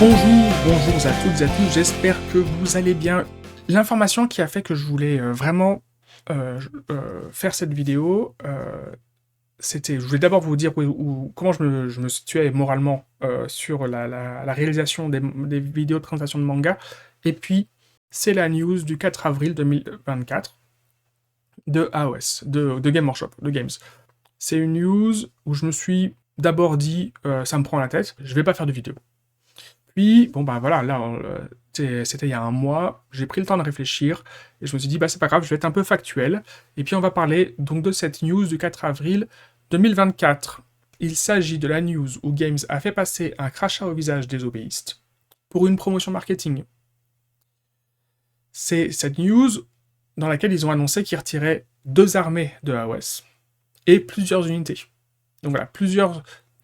Bonjour à toutes et à tous, j'espère que vous allez bien. L'information qui a fait que je voulais vraiment faire cette vidéo, je voulais d'abord vous dire comment je me situais moralement sur la réalisation des vidéos de présentation de manga, et puis c'est la news du 4 avril 2024 de AOS, de Game Workshop, de Games. C'est une news où je me suis d'abord dit, ça me prend la tête, je vais pas faire de vidéo. Puis, bon bah voilà, là, c'était il y a un mois, j'ai pris le temps de réfléchir, et je me suis dit, bah c'est pas grave, je vais être un peu factuel, et puis on va parler donc de cette news du 4 avril 2024. Il s'agit de la news où Games a fait passer un crachat au visage des hobbyistes pour une promotion marketing. C'est cette news dans laquelle ils ont annoncé qu'ils retiraient 2 armées de AOS, et plusieurs unités. Donc voilà,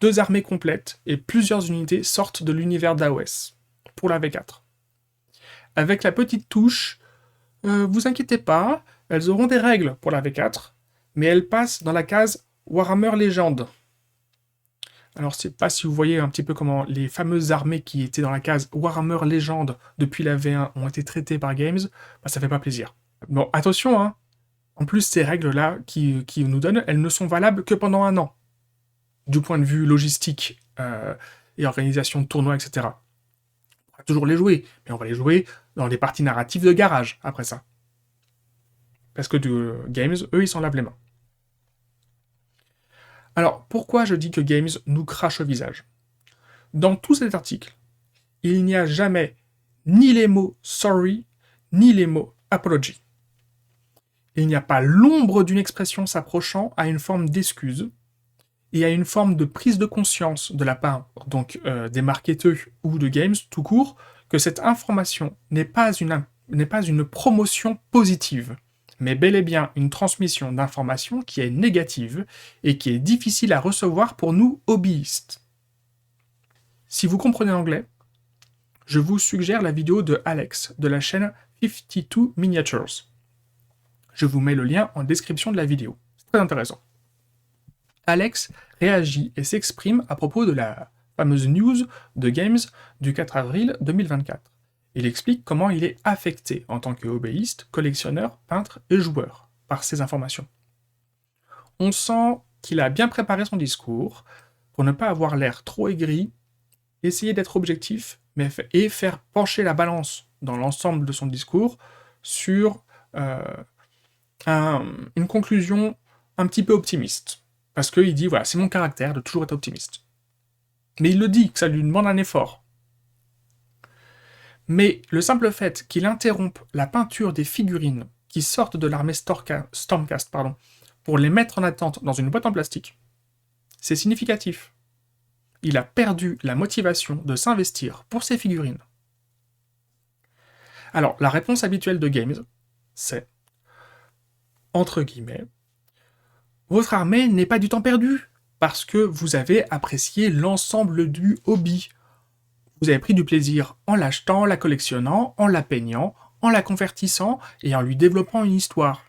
2 armées complètes et plusieurs unités sortent de l'univers d'AOS pour la V4. Avec la petite touche, vous inquiétez pas, elles auront des règles pour la V4, mais elles passent dans la case Warhammer Legend. Alors, je sais pas si vous voyez un petit peu comment les fameuses armées qui étaient dans la case Warhammer Legend depuis la V1 ont été traitées par Games, bah, ça fait pas plaisir. Bon, attention, hein. En plus, ces règles-là qui nous donnent, elles ne sont valables que pendant 1 an. Du point de vue logistique et organisation de tournois, etc. On va toujours les jouer, mais on va les jouer dans les parties narratives de garage, après ça. Parce que Games, eux, ils s'en lavent les mains. Alors, pourquoi je dis que Games nous crache au visage? Dans tout cet article, il n'y a jamais ni les mots « sorry », ni les mots « apology ». Il n'y a pas l'ombre d'une expression s'approchant à une forme d'excuse, et à une forme de prise de conscience de la part donc des marketeurs ou de Games tout court, que cette information n'est pas une promotion positive, mais bel et bien une transmission d'informations qui est négative et qui est difficile à recevoir pour nous hobbyistes. Si vous comprenez l'anglais, je vous suggère la vidéo de Alex de la chaîne 52 Miniatures. Je vous mets le lien en description de la vidéo. C'est très intéressant. Alex réagit et s'exprime à propos de la fameuse news de Games du 4 avril 2024. Il explique comment il est affecté en tant que hobbyiste, collectionneur, peintre et joueur par ces informations. On sent qu'il a bien préparé son discours pour ne pas avoir l'air trop aigri, essayer d'être objectif et faire pencher la balance dans l'ensemble de son discours sur une conclusion un petit peu optimiste. Parce qu'il dit, voilà, c'est mon caractère de toujours être optimiste. Mais il le dit, que ça lui demande un effort. Mais le simple fait qu'il interrompe la peinture des figurines qui sortent de l'armée Stormcast pour les mettre en attente dans une boîte en plastique, c'est significatif. Il a perdu la motivation de s'investir pour ces figurines. Alors, la réponse habituelle de Games, c'est, entre guillemets, votre armée n'est pas du temps perdu, parce que vous avez apprécié l'ensemble du hobby. Vous avez pris du plaisir en l'achetant, en la collectionnant, en la peignant, en la convertissant et en lui développant une histoire.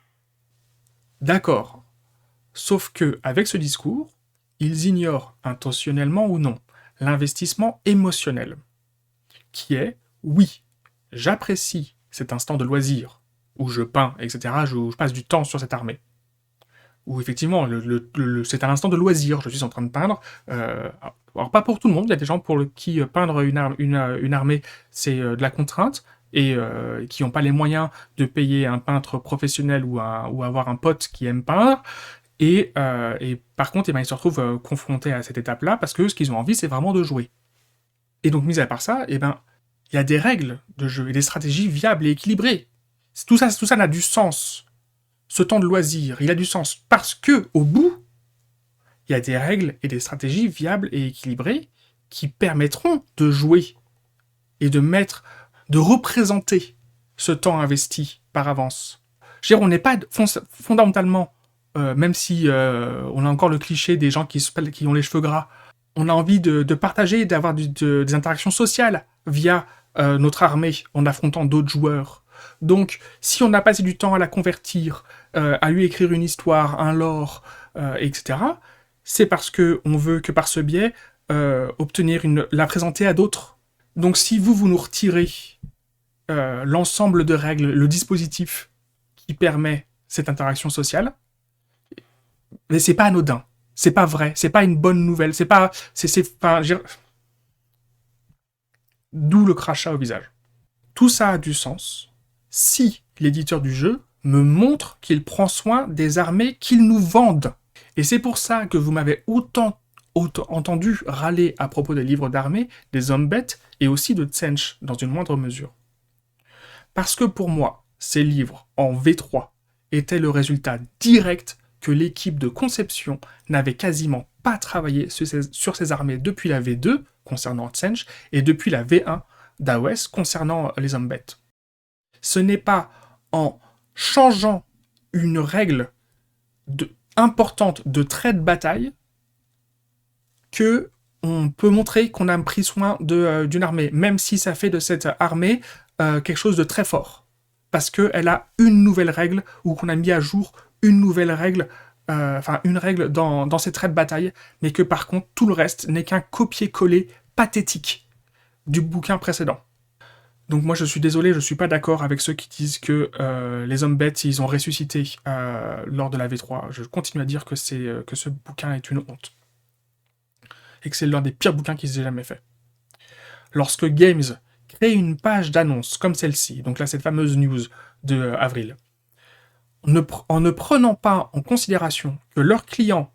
D'accord. Sauf que, avec ce discours, ils ignorent, intentionnellement ou non, l'investissement émotionnel, qui est, oui, j'apprécie cet instant de loisir, où je peins, etc., je passe du temps sur cette armée. Où effectivement, c'est un instant de loisir, je suis en train de peindre. Alors pas pour tout le monde, il y a des gens pour qui peindre une armée, c'est de la contrainte, et qui n'ont pas les moyens de payer un peintre professionnel ou avoir un pote qui aime peindre. Et par contre, ils se retrouvent confrontés à cette étape-là, parce que ce qu'ils ont envie, c'est vraiment de jouer. Et donc, mis à part ça, il y a des règles de jeu et des stratégies viables et équilibrées. Tout ça n'a du sens. Ce temps de loisir, il a du sens parce que, au bout, il y a des règles et des stratégies viables et équilibrées qui permettront de jouer et de représenter ce temps investi par avance. Je veux dire, on n'est pas fondamentalement, même si on a encore le cliché des gens qui ont les cheveux gras, on a envie de partager, d'avoir des interactions sociales via notre armée en affrontant d'autres joueurs. Donc, si on a passé du temps à la convertir, à lui écrire une histoire, un lore, etc., c'est parce qu'on veut que par ce biais, la présenter à d'autres. Donc si vous nous retirez l'ensemble de règles, le dispositif qui permet cette interaction sociale, mais c'est pas anodin, c'est pas vrai, c'est pas une bonne nouvelle, c'est pas... D'où le crachat au visage. Tout ça a du sens si l'éditeur du jeu me montre qu'il prend soin des armées qu'il nous vende. Et c'est pour ça que vous m'avez autant entendu râler à propos des livres d'armée, des Zombet et aussi de Tsench dans une moindre mesure. Parce que pour moi, ces livres en V3 étaient le résultat direct que l'équipe de conception n'avait quasiment pas travaillé sur ces armées depuis la V2 concernant Tsench et depuis la V1 d'AOS concernant les Zombet. Ce n'est pas en changeant une règle importante de trait de bataille que on peut montrer qu'on a pris soin d'une armée, même si ça fait de cette armée quelque chose de très fort. Parce qu'elle a une nouvelle règle, ou qu'on a mis à jour une nouvelle règle, une règle dans ses traits de bataille, mais que par contre, tout le reste n'est qu'un copier-coller pathétique du bouquin précédent. Donc moi je suis désolé, je suis pas d'accord avec ceux qui disent que les Zombet, ils ont ressuscité lors de la V3. Je continue à dire que ce bouquin est une honte. Et que c'est l'un des pires bouquins qui s'est jamais fait. Lorsque Games crée une page d'annonce comme celle-ci, donc là cette fameuse news de avril, en ne prenant pas en considération que leurs clients,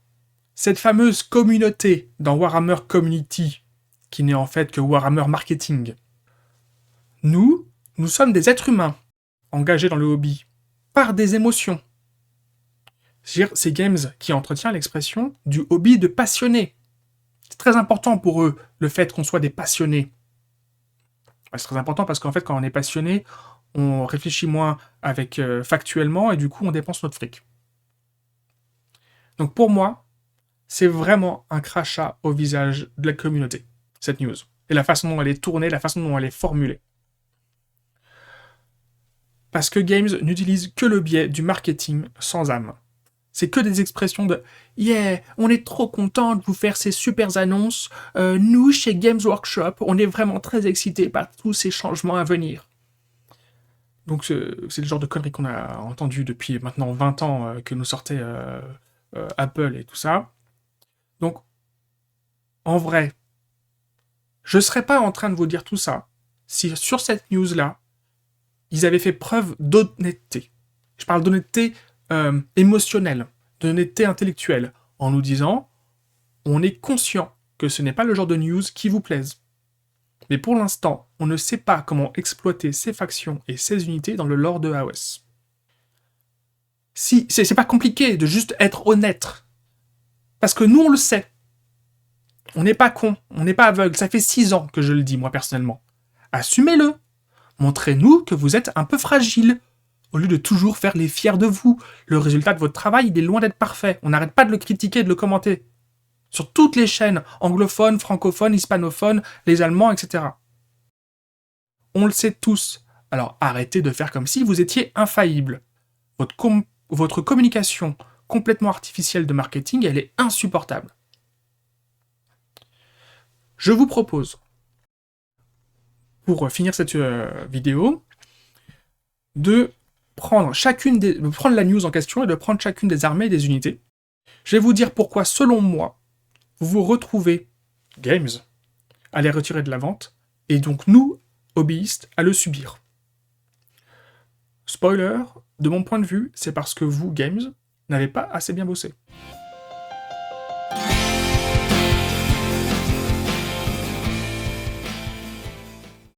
cette fameuse communauté dans Warhammer Community, qui n'est en fait que Warhammer Marketing, nous sommes des êtres humains engagés dans le hobby par des émotions. C'est Games qui entretient l'expression du hobby de passionné. C'est très important pour eux, le fait qu'on soit des passionnés. C'est très important parce qu'en fait, quand on est passionné, on réfléchit moins factuellement et du coup, on dépense notre fric. Donc pour moi, c'est vraiment un crachat au visage de la communauté, cette news. Et la façon dont elle est tournée, la façon dont elle est formulée. Parce que Games n'utilise que le biais du marketing sans âme. C'est que des expressions de « Yeah, on est trop content de vous faire ces super annonces. Nous, chez Games Workshop, on est vraiment très excités par tous ces changements à venir. » Donc c'est le genre de conneries qu'on a entendu depuis maintenant 20 ans que nous sortait Apple et tout ça. Donc, en vrai, je serais pas en train de vous dire tout ça si sur cette news-là, ils avaient fait preuve d'honnêteté. Je parle d'honnêteté émotionnelle, d'honnêteté intellectuelle, en nous disant on est conscient que ce n'est pas le genre de news qui vous plaise. Mais pour l'instant, on ne sait pas comment exploiter ces factions et ces unités dans le lore de AOS. Si, c'est pas compliqué de juste être honnête. Parce que nous, on le sait. On n'est pas con, on n'est pas aveugle. Ça fait 6 ans que je le dis, moi, personnellement. Assumez-le. Montrez-nous que vous êtes un peu fragile. Au lieu de toujours faire les fiers de vous. Le résultat de votre travail, il est loin d'être parfait. On n'arrête pas de le critiquer, de le commenter. Sur toutes les chaînes, anglophones, francophones, hispanophones, les Allemands, etc. On le sait tous. Alors arrêtez de faire comme si vous étiez infaillible. Votre communication complètement artificielle de marketing, elle est insupportable. Je vous propose, pour finir cette vidéo, de prendre la news en question et de prendre chacune des armées et des unités. Je vais vous dire pourquoi, selon moi, vous vous retrouvez, Games, à les retirer de la vente, et donc nous, hobbyistes, à le subir. Spoiler, de mon point de vue, c'est parce que vous, Games, n'avez pas assez bien bossé.